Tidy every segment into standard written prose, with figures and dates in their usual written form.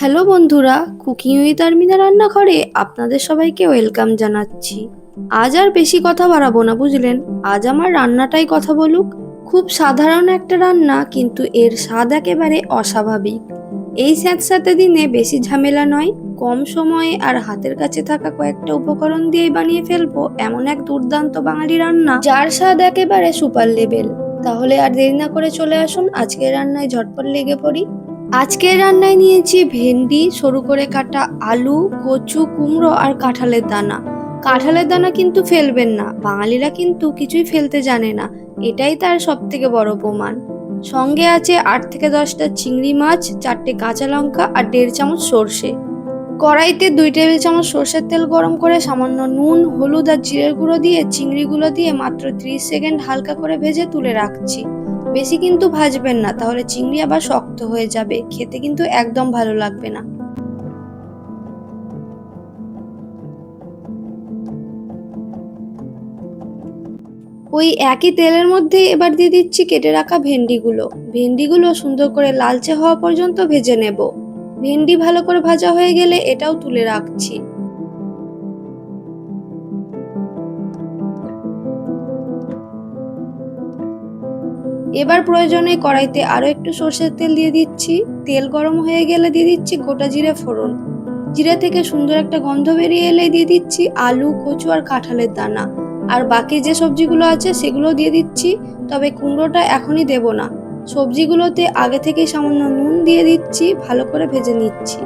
Hello বন্ধুরা, cooking with Armina রান্নাঘরে আপনাদের সবাইকে ওয়েলকাম জানাচ্ছি। আজ আর বেশি কথা বাড়াবো না, বুঝলেন? আজ আমার রান্নাটাই কথা বলুক। খুব সাধারণ একটা রান্না, কিন্তু এর স্বাদ একেবারে অস্বাভাবিক। এই স্যাঁতস্যাঁতে দিনে বেশি ঝামেলা নয়, কম সময়ে আর হাতের কাছে থাকা কয়েকটা উপকরণ দিয়েই বানিয়ে ফেলবো এমন এক দুর্দান্ত বাঙালি রান্না, যার স্বাদ একেবারে সুপার লেভেল। তাহলে আর দেরি না করে চলে আসুন আজকের রান্নায় ঝটপট লেগে পড়ি। আজকের রান্নায় নিয়েছি ভেন্ডি, সরু করে কাটা আলু, কচু, কুমড়ো আর কাঁঠালের দানা। কাঁঠালের দানা কিন্তু ফেলবেন না, বাঙালিরা কিন্তু কিছুই ফেলতে জানে না, এটাই তার সব থেকে বড় প্রমাণ। সঙ্গে আছে 8 থেকে 10টা চিংড়ি মাছ, 4টে কাঁচা লঙ্কা আর 1.5 চামচ সর্ষে। কড়াইতে 2 টেবিল চামচ সর্ষের তেল গরম করে সামান্য নুন, হলুদ আর জিরের গুঁড়ো দিয়ে চিংড়িগুলো দিয়ে মাত্র 30 সেকেন্ড হালকা করে ভেজে তুলে রাখছি। বেশি কিন্তু ভাজবেন না, তাহলে চিংড়ি আবার শক্ত হয়ে যাবে, খেতে কিন্তু একদম ভালো লাগবে না। ওই একই তেলের মধ্যে এবার দিয়ে দিচ্ছি কেটে রাখা ভেন্ডিগুলো। ভেন্ডিগুলো সুন্দর করে লালচে হওয়া পর্যন্ত ভেজে নেব। ভেন্ডি ভালো করে ভাজা হয়ে গেলে এটাও তুলে রাখছি। এবার প্রয়োজনে কড়াইতে আরো একটু সর্ষের তেল দিয়ে দিচ্ছি। তেল গরম হয়ে গেলে দিয়ে দিচ্ছি গোটা জিরে ফোড়ন। জিরে থেকে সুন্দর একটা গন্ধ বেরিয়ে এলে দিয়ে দিচ্ছি আলু, কচু আর কাঁঠালের দানা। আর বাকি যে সবজিগুলো আছে সেগুলো দিয়ে দিচ্ছি, তবে কুমড়োটা এখনই দেব না। সবজিগুলোতে আগে থেকে সামান্য নুন দিয়ে দিচ্ছি, ভালো করে ভেজে নিচ্ছি।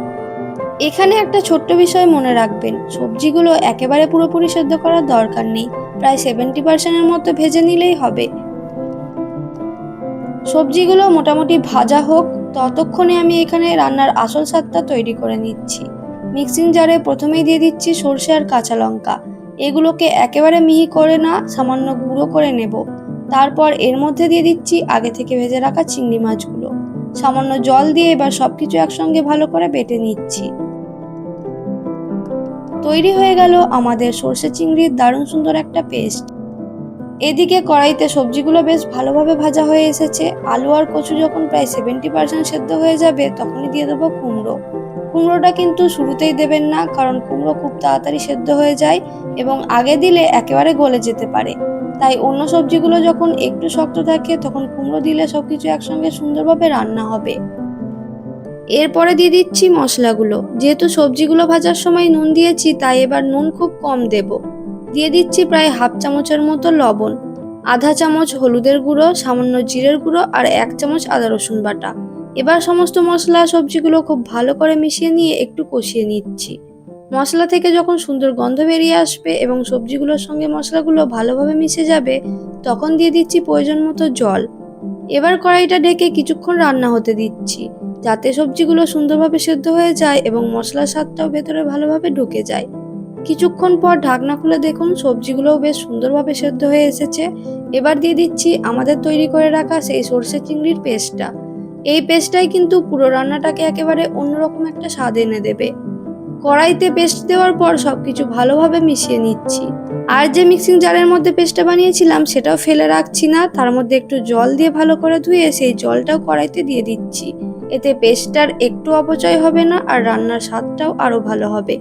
এখানে একটা ছোট্ট বিষয় মনে রাখবেন, সবজিগুলো একেবারে পুরোপুরি সেদ্ধ করার দরকার নেই, প্রায় 70% মতো ভেজে নিলেই হবে। সবজিগুলো মোটামুটি ভাজা হোক, ততক্ষণে আমি এখানে রান্নার আসল স্বাদটা তৈরি করে নিচ্ছি। মিক্সিং জারে প্রথমেই দিয়ে দিচ্ছি সর্ষে আর কাঁচা লঙ্কা। এগুলোকে একেবারে মিহি করে না, সামান্য গুঁড়ো করে নেব। তারপর এর মধ্যে দিয়ে দিচ্ছি আগে থেকে ভেজে রাখা চিংড়ি মাছগুলো। সামান্য জল দিয়ে এবার সবকিছু একসঙ্গে ভালো করে বেটে নিচ্ছি। তৈরি হয়ে গেল আমাদের সর্ষে চিংড়ির দারুণ সুন্দর একটা পেস্ট। এদিকে কড়াইতে সবজিগুলো বেশ ভালোভাবে ভাজা হয়ে এসেছে। আলু আর কচু যখন প্রায় 70% সেদ্ধ হয়ে যাবে, তখনই দিয়ে দেবো কুমড়ো। কুমড়োটা কিন্তু শুরুতেই দেবেন না, কারণ কুমড়ো খুব তাড়াতাড়ি সেদ্ধ হয়ে যায় এবং আগে দিলে একেবারে গলে যেতে পারে। তাই অন্য সবজিগুলো যখন একটু শক্ত থাকে তখন কুমড়ো দিলে সবকিছু একসঙ্গে সুন্দরভাবে রান্না হবে। এরপরে দিয়ে দিচ্ছি মশলাগুলো। যেহেতু সবজিগুলো ভাজার সময় নুন দিয়েছি, তাই এবার নুন খুব কম দেব। দিয়ে দিচ্ছি প্রায় হাফ চামচের মতো লবণ, আধা চামচ হলুদের গুঁড়ো, সামান্য জিরের গুঁড়ো আর 1 চামচ আদা রসুন বাটা। এবার সমস্ত মশলা সবজিগুলো খুব ভালো করে মিশিয়ে নিয়ে একটু কষিয়ে নিচ্ছি। মশলা থেকে যখন সুন্দর গন্ধ বেরিয়ে আসবে এবং সবজিগুলোর সঙ্গে মশলাগুলো ভালোভাবে মিশে যাবে, তখন দিয়ে দিচ্ছি প্রয়োজন মতো জল। এবার কড়াইটা ঢেকে কিছুক্ষণ রান্না হতে দিচ্ছি, যাতে সবজিগুলো সুন্দরভাবে সেদ্ধ হয়ে যায় এবং মশলার স্বাদটাও ভেতরে ভালোভাবে ঢুকে যায়। কিছুক্ষণ পর ঢাকনা খুলে দেখুন সবজিগুলোও বেশ সুন্দরভাবে সেদ্ধ হয়ে এসেছে। এবার দিয়ে দিচ্ছি আমাদের তৈরি করে রাখা সেই সর্ষে চিংড়ির পেস্টটা। এই পেস্টটাই কিন্তু পুরো রান্নাটাকে একেবারে অন্যরকম একটা স্বাদ এনে দেবে। কড়াইতে পেস্ট দেওয়ার পর সবকিছু ভালোভাবে মিশিয়ে নিচ্ছি। আর যে মিক্সিং জারের মধ্যে পেস্টটা বানিয়েছিলাম সেটাও ফেলে রাখছি না, তার মধ্যে একটু জল দিয়ে ভালো করে ধুয়ে সেই জলটাও কড়াইতে দিয়ে দিচ্ছি। এতে পেস্টটার একটু অপচয় হবে না আর রান্নার স্বাদটাও আরো ভালো হবে।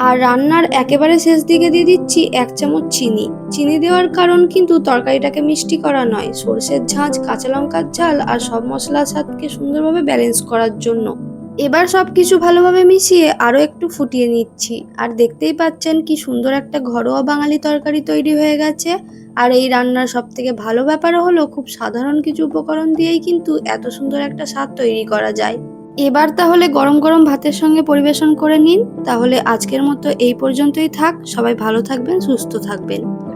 আর রান্নার একেবারে শেষ দিকে দিয়ে দিচ্ছি 1 চামচ চিনি। চিনি দেওয়ার কারণ কিন্তু তরকারিটাকে মিষ্টি করা নয়, সরষের ঝাঁঝ, কাঁচা লঙ্কার ঝাল আর সব মশলার স্বাদকে সুন্দরভাবে ব্যালেন্স করার জন্য। এবার সবকিছু ভালোভাবে মিশিয়ে আরো একটু ফুটিয়ে নিচ্ছি। আর দেখতেই পাচ্ছেন কি সুন্দর একটা ঘরোয়া বাঙালি তরকারি তৈরি হয়ে গেছে। আর এই রান্নার সব থেকে ভালো ব্যাপার হলো খুব সাধারণ কিছু উপকরণ দিয়েই কিন্তু এত সুন্দর একটা স্বাদ তৈরি করা যায়। এবার তাহলে গরম গরম ভাতের সঙ্গে পরিবেশন করে নিন। তাহলে আজকের মতো এই পর্যন্তই থাক। সবাই ভালো থাকবেন, সুস্থ থাকবেন।